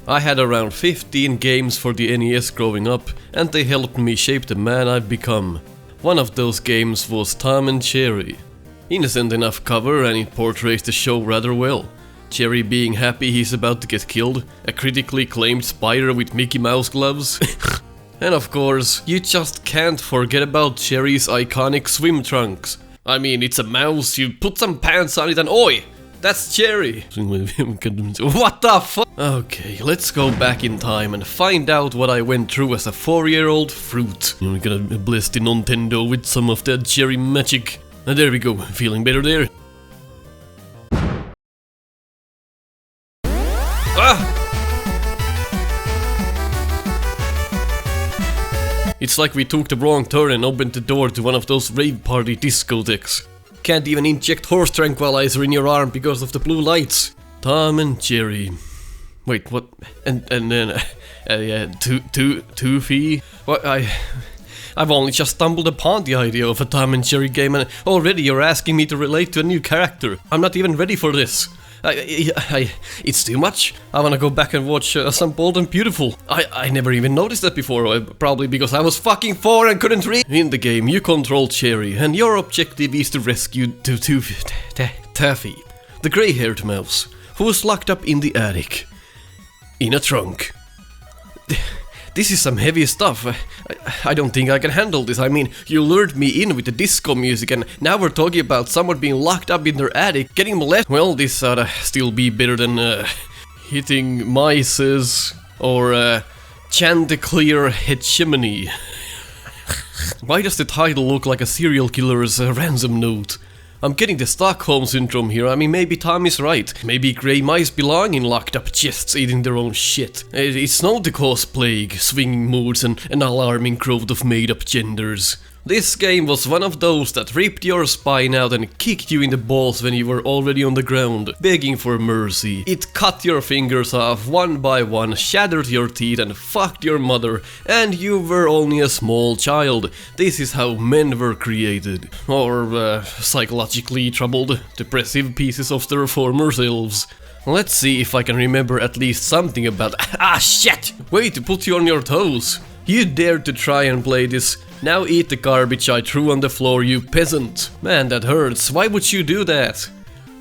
I had around 15 games for the NES growing up, and they helped me shape the man I've become. One of those games was Tom and Jerry. Innocent enough cover, and it portrays the show rather well. Jerry being happy he's about to get killed, a critically acclaimed spider with Mickey Mouse gloves. And of course, you just can't forget about Jerry's iconic swim trunks. I mean, it's a mouse, you put some pants on it and oi! That's Jerry! What the fuck? Okay, let's go back in time and find out what I went through as a 4-year-old fruit. We're gonna bless the Nintendo with some of that Jerry magic. And there we go, feeling better there. Ah! It's like we took the wrong turn and opened the door to one of those rave party discotheques. Can't even inject horse tranquilizer in your arm because of the blue lights. Tom and Jerry. Wait, what? And then, Toofy? What? I've only just stumbled upon the idea of a Tom and Jerry game, and already you're asking me to relate to a new character. I'm not even ready for this. It's too much. I wanna go back and watch some Bold and Beautiful. I never even noticed that before, probably because I was fucking 4 and couldn't read. In the game, you control Cherry, and your objective is to rescue Taffy, the grey-haired mouse, who was locked up in the attic, in a trunk. This is some heavy stuff. I don't think I can handle this. I mean, you lured me in with the disco music, and now we're talking about someone being locked up in their attic, getting molested. Well, this oughta still be better than hitting mices or Chanticleer hegemony. Why does the title look like a serial killer's ransom note? I'm getting the Stockholm syndrome here. I mean, maybe Tom is right. Maybe grey mice belong in locked up chests eating their own shit. It's known to cause plague, swinging moods, and an alarming growth of made-up genders. This game was one of those that ripped your spine out and kicked you in the balls when you were already on the ground, begging for mercy. It cut your fingers off one by one, shattered your teeth and fucked your mother, and you were only a small child. This is how men were created. Or, psychologically troubled, depressive pieces of their former selves. Let's see if I can remember at least something about— Ah, shit! Way to put you on your toes! You dared to try and play this. Now eat the garbage I threw on the floor, you peasant. Man, that hurts. Why would you do that?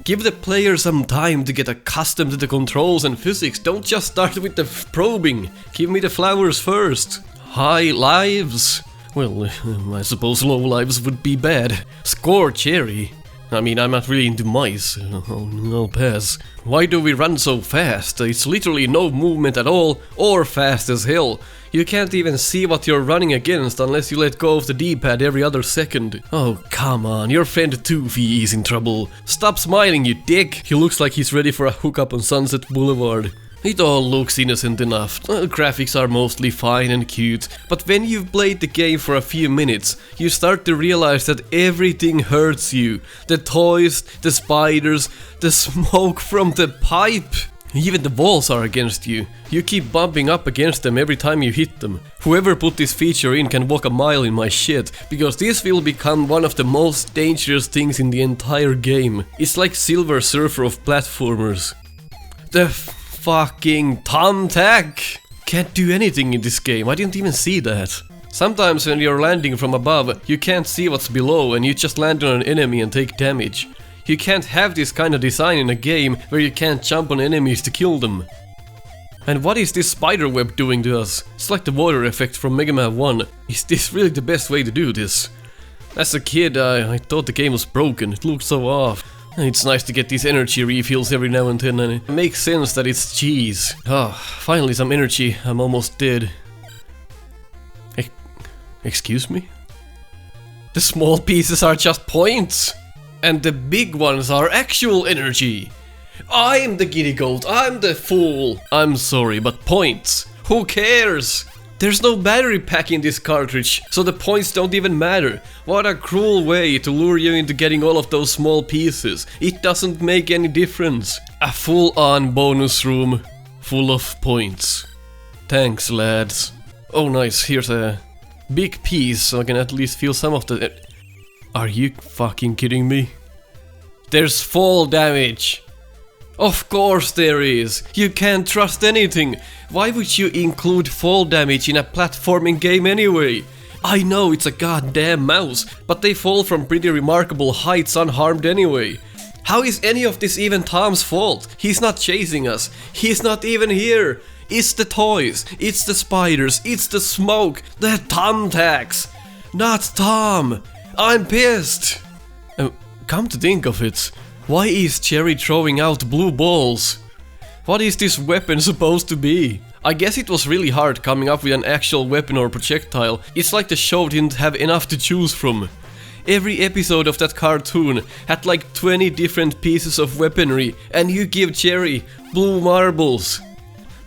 Give the player some time to get accustomed to the controls and physics. Don't just start with the probing. Give me the flowers first. High lives? Well, I suppose low lives would be bad. Score, Cherry. I mean, I'm not really into mice. I'll pass. Why do we run so fast? It's literally no movement at all, or fast as hell. You can't even see what you're running against unless you let go of the D-pad every other second. Oh, come on, your friend Toofy is in trouble. Stop smiling, you dick. He looks like he's ready for a hookup on Sunset Boulevard. It all looks innocent enough. Graphics are mostly fine and cute, but when you've played the game for a few minutes, you start to realize that everything hurts you. The toys, the spiders, the smoke from the pipe. Even the walls are against you. You keep bumping up against them every time you hit them. Whoever put this feature in can walk a mile in my shit, because this will become one of the most dangerous things in the entire game. It's like Silver Surfer of platformers. The fucking thumbtack! Can't do anything in this game, I didn't even see that. Sometimes when you're landing from above, you can't see what's below and you just land on an enemy and take damage. You can't have this kind of design in a game where you can't jump on enemies to kill them. And what is this spider web doing to us? It's like the water effect from Mega Man 1. Is this really the best way to do this? As a kid, I thought the game was broken, it looked so off. It's nice to get these energy refills every now and then, and it makes sense that it's cheese. Ah, finally some energy, I'm almost dead. Excuse me? The small pieces are just points! And the big ones are actual energy! I'm the giddy goat, I'm the fool! I'm sorry, but points! Who cares? There's no battery pack in this cartridge, so the points don't even matter. What a cruel way to lure you into getting all of those small pieces. It doesn't make any difference. A full-on bonus room full of points. Thanks, lads. Oh nice, here's a big piece so I can at least feel some of the... Are you fucking kidding me? There's fall damage! Of course there is. You can't trust anything. Why would you include fall damage in a platforming game anyway? I know it's a goddamn mouse, but they fall from pretty remarkable heights unharmed anyway. How is any of this even Tom's fault? He's not chasing us. He's not even here. It's the toys, it's the spiders, it's the smoke, the thumbtacks. Not Tom. I'm pissed. Come to think of it, why is Cherry throwing out blue balls? What is this weapon supposed to be? I guess it was really hard coming up with an actual weapon or projectile. It's like the show didn't have enough to choose from. Every episode of that cartoon had like 20 different pieces of weaponry, and you give Cherry blue marbles.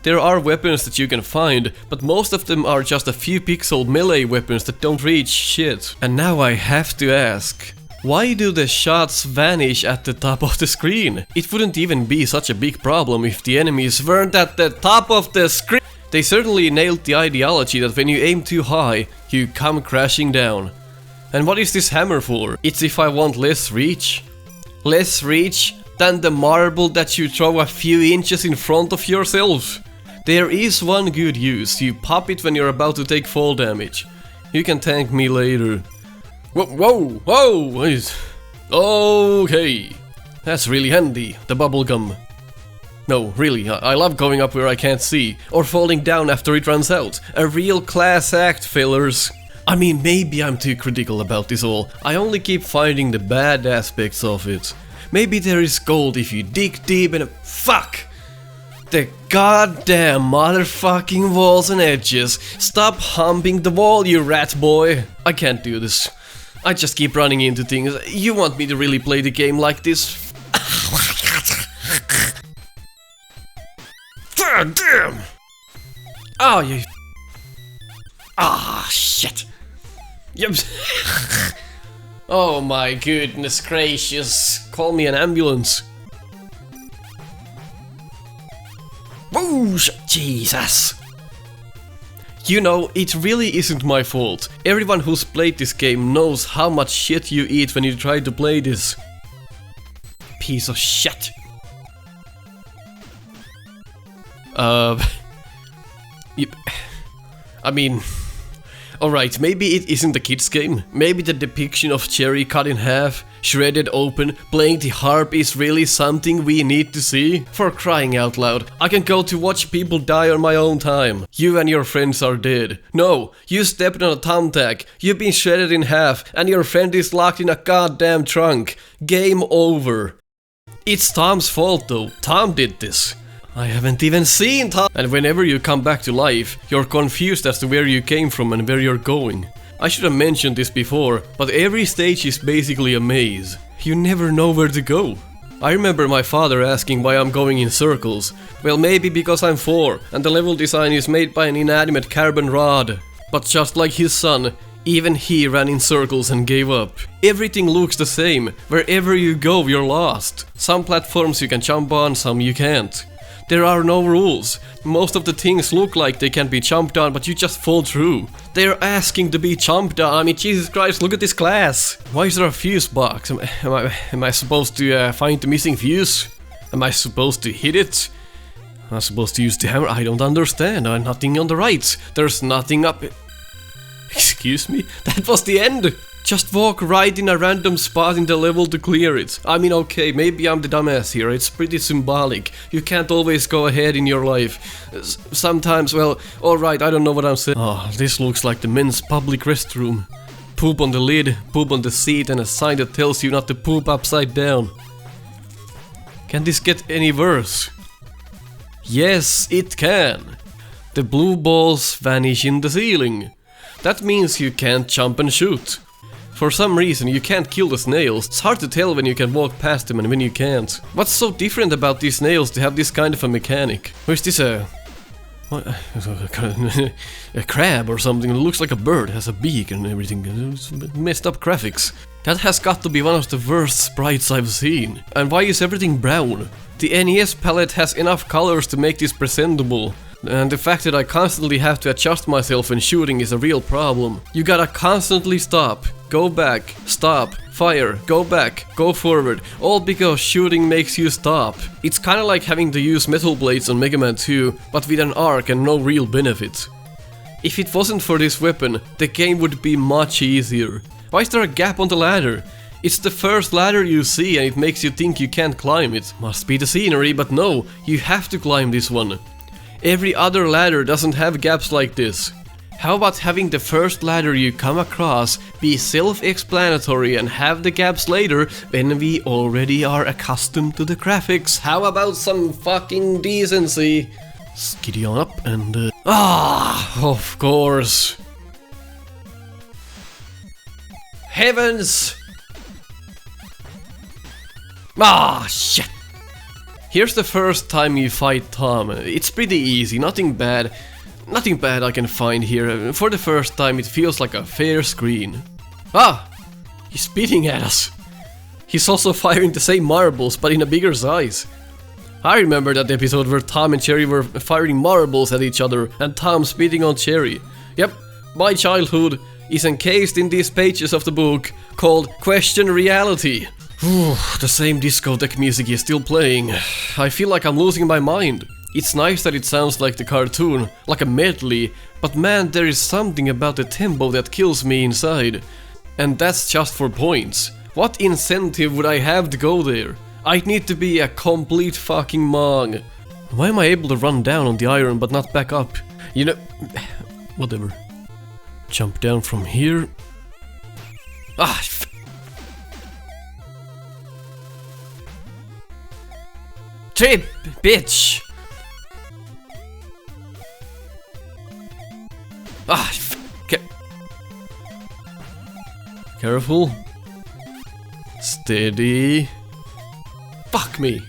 There are weapons that you can find, but most of them are just a few pixel melee weapons that don't reach shit. And now I have to ask, why do the shots vanish at the top of the screen? It wouldn't even be such a big problem if the enemies weren't at the top of the screen. They certainly nailed the ideology that when you aim too high, you come crashing down. And what is this hammer for? It's if I want less reach. Less reach than the marble that you throw a few inches in front of yourself. There is one good use, you pop it when you're about to take fall damage. You can thank me later. Whoa, whoa! Okay, that's really handy, the bubblegum. No, really, I love going up where I can't see, or falling down after it runs out. A real class act, fillers. I mean, maybe I'm too critical about this all. I only keep finding the bad aspects of it. Maybe there is gold if you dig deep and fuck! The goddamn motherfucking walls and edges. Stop humping the wall, you rat boy. I can't do this. I just keep running into things. You want me to really play the game like this? God damn! Oh, you... Ah, shit. Yep. Oh my goodness gracious. Call me an ambulance. Whoosh! Jesus! You know, it really isn't my fault. Everyone who's played this game knows how much shit you eat when you try to play this. Piece of shit. I mean... Alright, maybe it isn't a kid's game. Maybe the depiction of Cherry cut in half, shredded open, playing the harp is really something we need to see? For crying out loud, I can go to watch people die on my own time. You and your friends are dead. No, you stepped on a thumbtack, you've been shredded in half, and your friend is locked in a goddamn trunk. Game over. It's Tom's fault though, Tom did this. I haven't even seen Tom! And whenever you come back to life, you're confused as to where you came from and where you're going. I should have mentioned this before, but every stage is basically a maze. You never know where to go. I remember my father asking why I'm going in circles. Well, maybe because I'm 4, and the level design is made by an inanimate carbon rod. But just like his son, even he ran in circles and gave up. Everything looks the same. Wherever you go, you're lost. Some platforms you can jump on, some you can't. There are no rules. Most of the things look like they can be jumped on, but you just fall through. They're asking to be jumped on. I mean, Jesus Christ, look at this class. Why is there a fuse box? Am I supposed to find the missing fuse? Am I supposed to hit it? Am I supposed to use the hammer? I don't understand. Nothing on the right. There's nothing up... Excuse me? That was the end! Just walk right in a random spot in the level to clear it. I mean, okay, maybe I'm the dumbass here, it's pretty symbolic. You can't always go ahead in your life. Sometimes, well, alright, I don't know what I'm saying. Oh, this looks like the men's public restroom. Poop on the lid, poop on the seat, and a sign that tells you not to poop upside down. Can this get any worse? Yes, it can. The blue balls vanish in the ceiling. That means you can't jump and shoot. For some reason you can't kill the snails. It's hard to tell when you can walk past them and when you can't. What's so different about these snails to have this kind of a mechanic? Or is this a... what? A crab or something? It looks like a bird, has a beak and everything. It's messed up graphics. That has got to be one of the worst sprites I've seen. And why is everything brown? The NES palette has enough colors to make this presentable. And the fact that I constantly have to adjust myself when shooting is a real problem. You gotta constantly stop, go back, stop, fire, go back, go forward, all because shooting makes you stop. It's kinda like having to use metal blades on Mega Man 2, but with an arc and no real benefit. If it wasn't for this weapon, the game would be much easier. Why is there a gap on the ladder? It's the first ladder you see and it makes you think you can't climb it. Must be the scenery, but no, you have to climb this one. Every other ladder doesn't have gaps like this. How about having the first ladder you come across be self-explanatory and have the gaps later when we already are accustomed to the graphics? How about some fucking decency? Skiddy on up and of course. Heavens! Shit! Here's the first time you fight Tom. It's pretty easy, nothing bad I can find here. For the first time it feels like a fair screen. He's spitting at us. He's also firing the same marbles, but in a bigger size. I remember that episode where Tom and Cherry were firing marbles at each other and Tom spitting on Cherry. Yep, my childhood is encased in these pages of the book called Question Reality. The same discotheque music is still playing. I feel like I'm losing my mind. It's nice that it sounds like the cartoon, like a medley, but man, there is something about the tempo that kills me inside. And that's just for points. What incentive would I have to go there? I'd need to be a complete fucking mong. Why am I able to run down on the iron but not back up? You know, whatever. Jump down from here. Trip, bitch! Careful. Steady. Fuck me.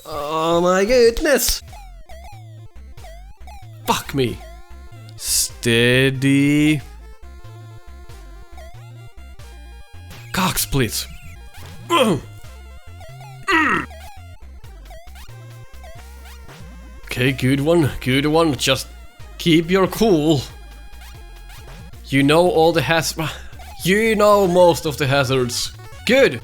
Oh my goodness. Fuck me. Steady. Cock split. Okay, good one, just keep your cool. You know all the you know most of the hazards. Good!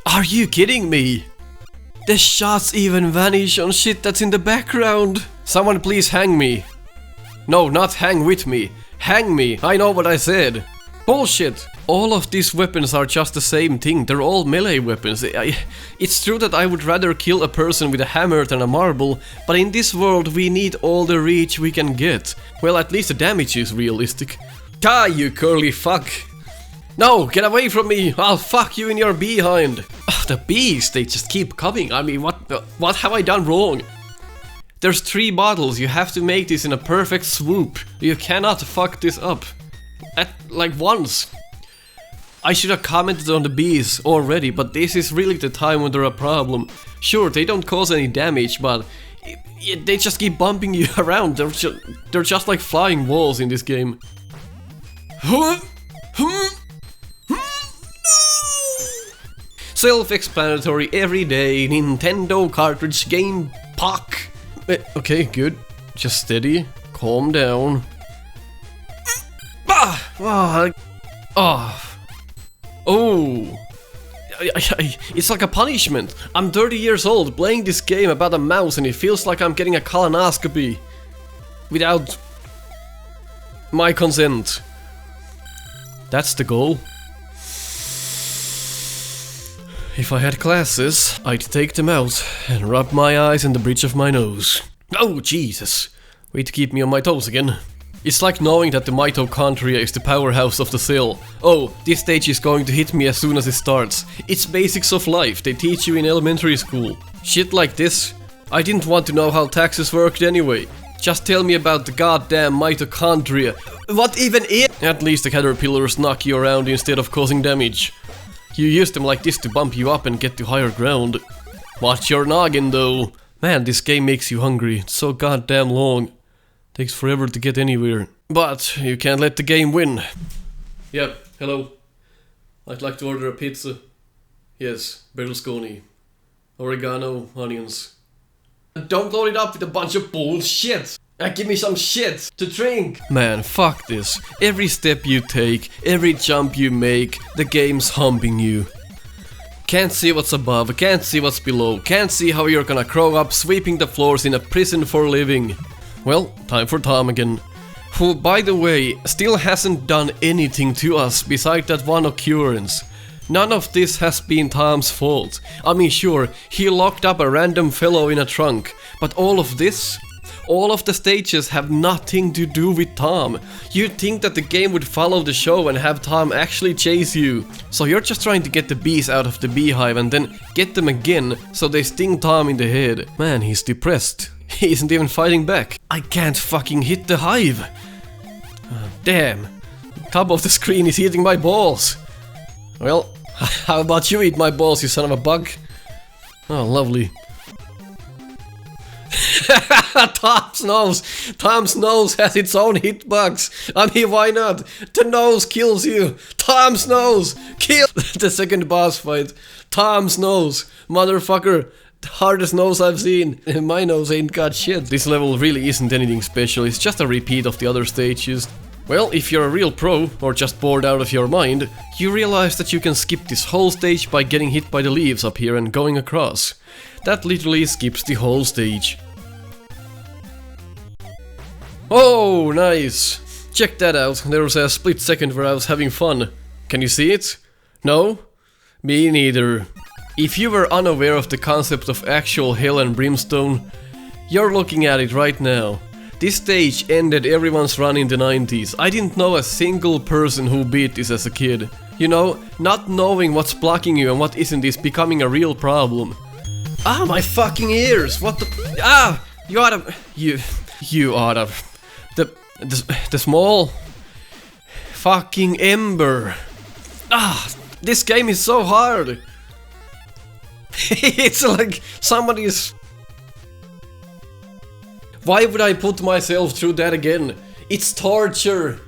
Are you kidding me? The shots even vanish on shit that's in the background. Someone please hang me. No, not hang with me. Hang me, I know what I said. Bullshit! All of these weapons are just the same thing, they're all melee weapons. It's true that I would rather kill a person with a hammer than a marble, but in this world we need all the reach we can get. Well, at least the damage is realistic. Die, you curly fuck! No, get away from me! I'll fuck you in your behind! The bees, they just keep coming. I mean, what have I done wrong? There's 3 bottles, you have to make this in a perfect swoop. You cannot fuck this up. Like once. I should have commented on the bees already, but this is really the time when they're a problem. Sure, they don't cause any damage, but they just keep bumping you around. They're just like flying walls in this game. Self-explanatory everyday Nintendo cartridge game pack. Okay, good. Just steady. Calm down. Oh. It's like a punishment. I'm 30 years old playing this game about a mouse and it feels like I'm getting a colonoscopy. Without my consent. That's the goal. If I had glasses, I'd take them out and rub my eyes in the bridge of my nose. Oh, Jesus. Way to keep me on my toes again. It's like knowing that the mitochondria is the powerhouse of the cell. Oh, this stage is going to hit me as soon as it starts. It's basics of life, they teach you in elementary school. Shit like this. I didn't want to know how taxes worked anyway. Just tell me about the goddamn mitochondria. What even is? At least the caterpillars knock you around instead of causing damage. You use them like this to bump you up and get to higher ground. Watch your noggin though. Man, this game makes you hungry. It's so goddamn long. Takes forever to get anywhere. But you can't let the game win. Yep, hello. I'd like to order a pizza. Yes, Berlusconi. Oregano, onions. Don't load it up with a bunch of bullshit! Give me some shit to drink! Man, fuck this. Every step you take, every jump you make, the game's humping you. Can't see what's above, can't see what's below, can't see how you're gonna grow up sweeping the floors in a prison for living. Well, time for Tom again. Who, by the way, still hasn't done anything to us beside that one occurrence. None of this has been Tom's fault. I mean, sure, he locked up a random fellow in a trunk, but all of this? All of the stages have nothing to do with Tom. You'd think that the game would follow the show and have Tom actually chase you. So you're just trying to get the bees out of the beehive and then get them again so they sting Tom in the head. Man, he's depressed. He isn't even fighting back. I can't fucking hit the hive. Damn. Top of the screen is eating my balls. Well, how about you eat my balls, you son of a bug? Oh, lovely. Tom's nose has its own hitbox. I mean, why not? The nose kills you. Tom's nose kill. The second boss fight. Tom's nose, motherfucker. The hardest nose I've seen. My nose ain't got shit. This level really isn't anything special. It's just a repeat of the other stages. Well, if you're a real pro, or just bored out of your mind, you realize that you can skip this whole stage by getting hit by the leaves up here and going across. That literally skips the whole stage. Oh, nice! Check that out, there was a split second where I was having fun. Can you see it? No? Me neither. If you were unaware of the concept of actual hell and brimstone, you're looking at it right now. This stage ended everyone's run in the 90s. I didn't know a single person who beat this as a kid. You know, not knowing what's blocking you and what isn't is becoming a real problem. Ah, my fucking ears! What the... Ah! You oughta... You oughta... The small... fucking ember. Ah! This game is so hard! It's like somebody's... Why would I put myself through that again? It's torture!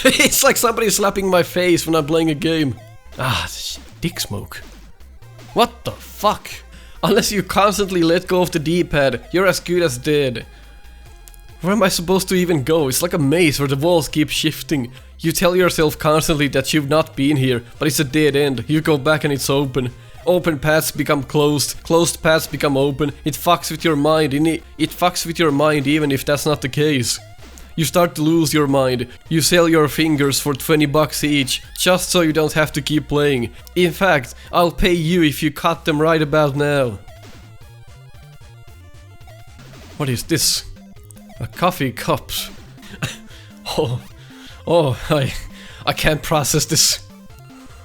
It's like somebody slapping my face when I'm playing a game. Ah, dick smoke. What the fuck? Unless you constantly let go of the D-pad, you're as good as dead. Where am I supposed to even go? It's like a maze where the walls keep shifting. You tell yourself constantly that you've not been here, but it's a dead end. You go back and it's open. Open paths become closed, closed paths become open. It fucks with your mind, it fucks with your mind even if that's not the case. You start to lose your mind. You sell your fingers for 20 bucks each, just so you don't have to keep playing. In fact, I'll pay you if you cut them right about now. What is this? A coffee cup. I can't process this.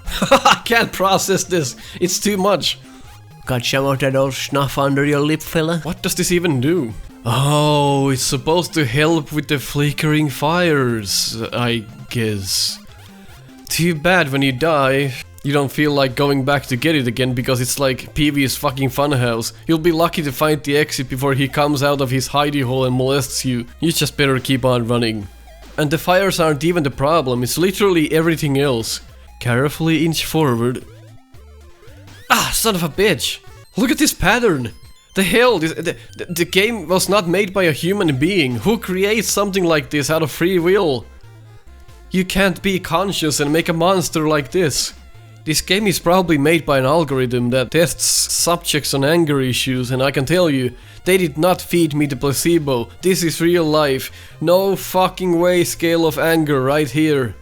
I can't process this. It's too much. Got some of that old snuff under your lip, fella? What does this even do? Oh, it's supposed to help with the flickering fires, I guess. Too bad when you die, you don't feel like going back to get it again because it's like Pee-wee's fucking funhouse. You'll be lucky to find the exit before he comes out of his hidey hole and molests you. You just better keep on running. And the fires aren't even the problem, it's literally everything else. Carefully inch forward. Ah, son of a bitch! Look at this pattern! The hell, the game was not made by a human being. Who creates something like this out of free will? You can't be conscious and make a monster like this. This game is probably made by an algorithm that tests subjects on anger issues, and I can tell you, they did not feed me the placebo. This is real life. No fucking way scale of anger right here.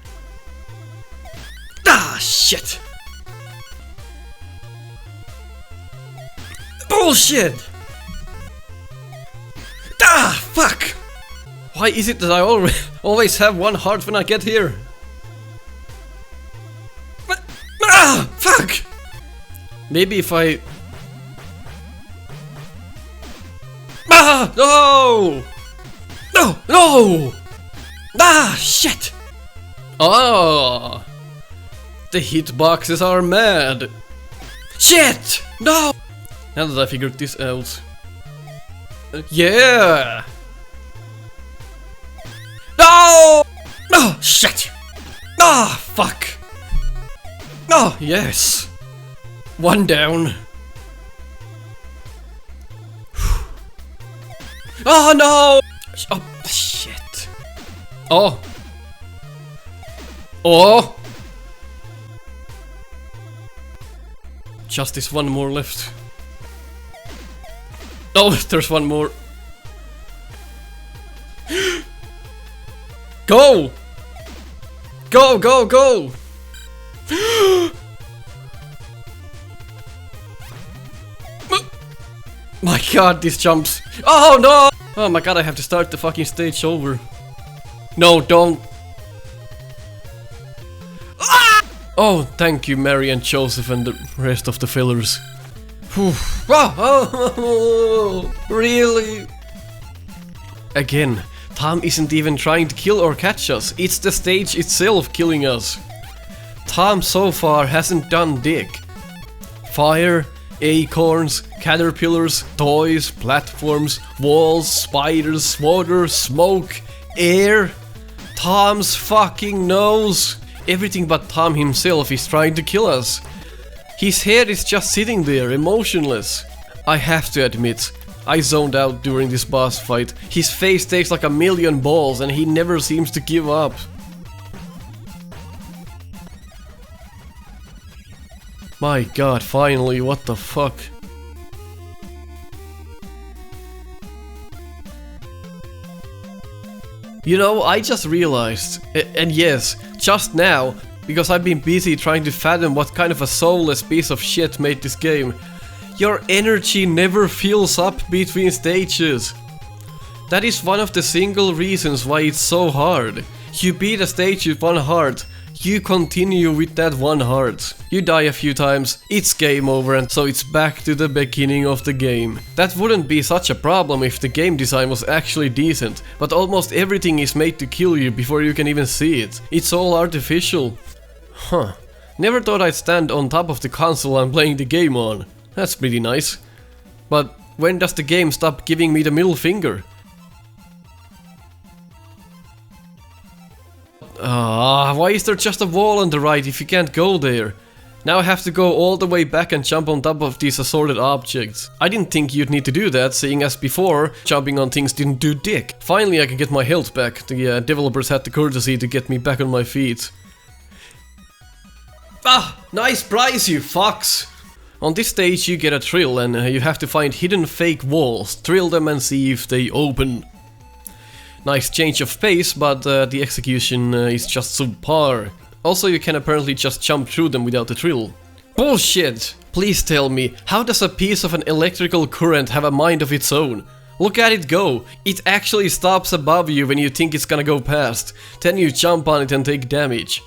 Ah, shit! Bullshit! Ah, fuck! Why is it that I always have one heart when I get here? But, ah, fuck! Maybe if I... Ah, no! No, no! Ah, shit! Oh! The hitboxes are mad! Shit! No! Now that I figured this out. Yeah! No! Oh, shit! Ah, fuck! Oh, yes! One down. Oh no! Oh shit. Oh. Oh. Just this one more left. Oh, there's one more. Go! Go, go, go! My god, these jumps. Oh no! Oh my god, I have to start the fucking stage over. No, don't. Ah! Oh, thank you, Mary and Joseph and the rest of the fillers. Oh, really? Again, Tom isn't even trying to kill or catch us. It's the stage itself killing us. Tom so far hasn't done dick. Fire, acorns, caterpillars, toys, platforms, walls, spiders, water, smoke, air. Tom's fucking nose. Everything but Tom himself is trying to kill us. His head is just sitting there, emotionless. I have to admit, I zoned out during this boss fight. His face takes like a million balls and he never seems to give up. My god, finally, what the fuck? You know, I just realized, and yes, just now, because I've been busy trying to fathom what kind of a soulless piece of shit made this game. Your energy never fills up between stages. That is one of the single reasons why it's so hard. You beat a stage with one heart, you continue with that one heart. You die a few times, it's game over, and so it's back to the beginning of the game. That wouldn't be such a problem if the game design was actually decent, but almost everything is made to kill you before you can even see it. It's all artificial. Huh. Never thought I'd stand on top of the console I'm playing the game on. That's pretty nice. But when does the game stop giving me the middle finger? Why is there just a wall on the right if you can't go there? Now I have to go all the way back and jump on top of these assorted objects. I didn't think you'd need to do that, seeing as before, jumping on things didn't do dick. Finally I can get my health back. The developers had the courtesy to get me back on my feet. Ah! Nice prize, you fucks! On this stage you get a thrill and you have to find hidden fake walls, drill them and see if they open. Nice change of pace, but the execution is just subpar. Also, you can apparently just jump through them without the thrill. Bullshit! Please tell me, how does a piece of an electrical current have a mind of its own? Look at it go! It actually stops above you when you think it's gonna go past. Then you jump on it and take damage.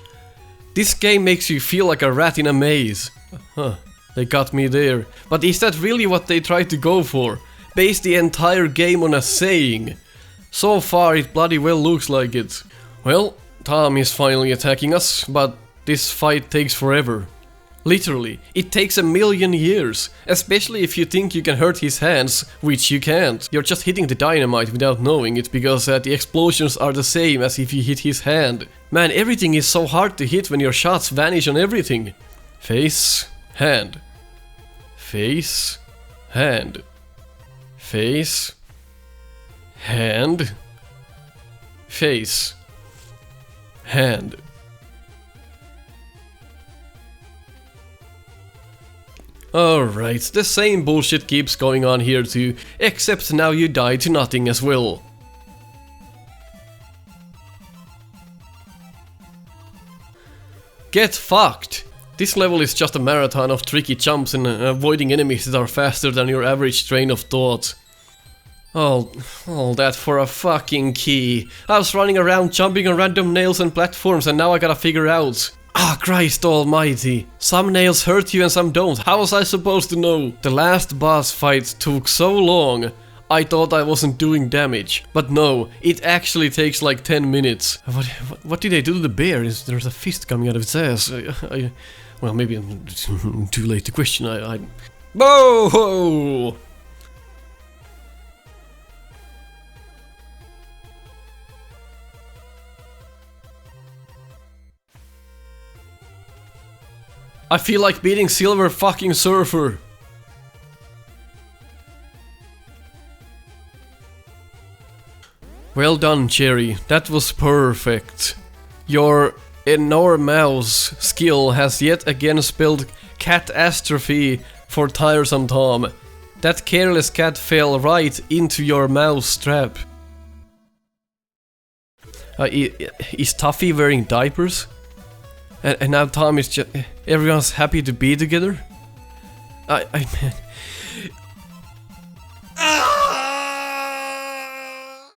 This game makes you feel like a rat in a maze. Huh, they got me there. But is that really what they tried to go for? Base the entire game on a saying. So far it bloody well looks like it. Well, Tom is finally attacking us, but this fight takes forever. Literally, it takes 1,000,000 years, especially if you think you can hurt his hands, which you can't. You're just hitting the dynamite without knowing it, because the explosions are the same as if you hit his hand. Man, everything is so hard to hit when your shots vanish on everything. Face, hand. Face, hand. Face, hand. Face, hand. Alright, the same bullshit keeps going on here too, except now you die to nothing as well. Get fucked! This level is just a marathon of tricky jumps and avoiding enemies that are faster than your average train of thought. All that for a fucking key. I was running around jumping on random nails and platforms and now I gotta figure out. Ah, Christ almighty. Some nails hurt you and some don't. How was I supposed to know? The last boss fight took so long. I thought I wasn't doing damage. But no, it actually takes like 10 minutes. What did they do to the bear? There's a fist coming out of its ass. Well, maybe I'm too late to question. Whoa! I feel like beating Silver fucking Surfer. Well done, Cherry. That was perfect. Your enormous skill has yet again spelled catastrophe for Tiresome Tom. That careless cat fell right into your mouse trap. Is Tuffy wearing diapers? And now Tom is just... Everyone's happy to be together?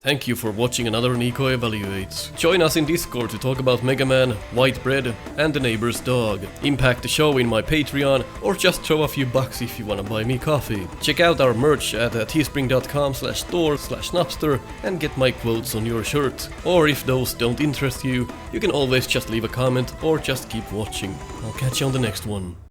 Thank you for watching another Nico Evaluates. Join us in Discord to talk about Mega Man, White Bread, and the neighbor's dog. Impact the show in my Patreon, or just throw a few bucks if you wanna buy me coffee. Check out our merch at teespring.com/store/snupster and get my quotes on your shirt. Or if those don't interest you, you can always just leave a comment or just keep watching. I'll catch you on the next one.